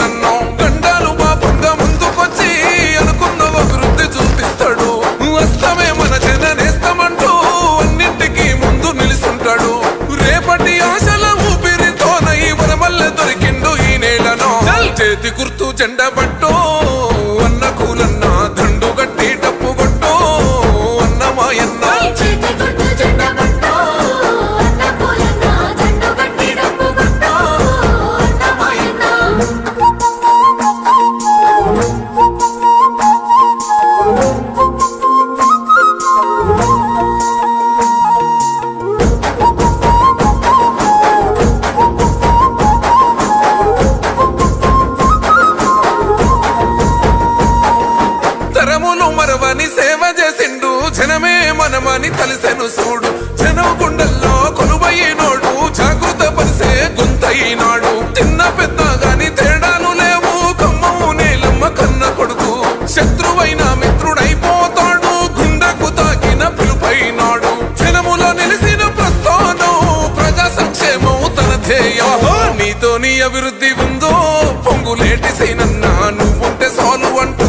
నన్నో గండాలు పాపంగా ముందుకొచ్చి అనుకున్న అభివృద్ధి చూపిస్తాడు వస్తమే మన జననేస్తమంటూ అన్నింటికి ముందు నిలుస్తుంటాడు రేపటి ఆశల ఊపిరితోనై వరమల్లె దొరికిండు ఈ నేలను చేతి గుర్తు జెండా పట్టు అన్న కూలన్న దండు గట్టి డప్పు కొట్టు అన్న మాయన్న మరవని సేవ చేసిండు జనమే మనమని తలిసెను చూడు జనం గుండెల్లో కొలువైనోడు జాగృత పరిసే గొంతైనాడు చిన్న పెద్ద గాని తేడాలు లేవు కమ్మము నేలమ్మ కన్న కొడుకు శత్రువైన మిత్రుడైపోతాడు గుండెకు తాకిన పిలుపైనాడు జనములో నిలిసిన ప్రస్థానం ప్రజా సంక్షేమం తన ధ్యేయం నీతో నీ అభివృద్ధి ఉందో పొంగులేటి సైనన్నా నువ్వుంటే సాలు అంటూ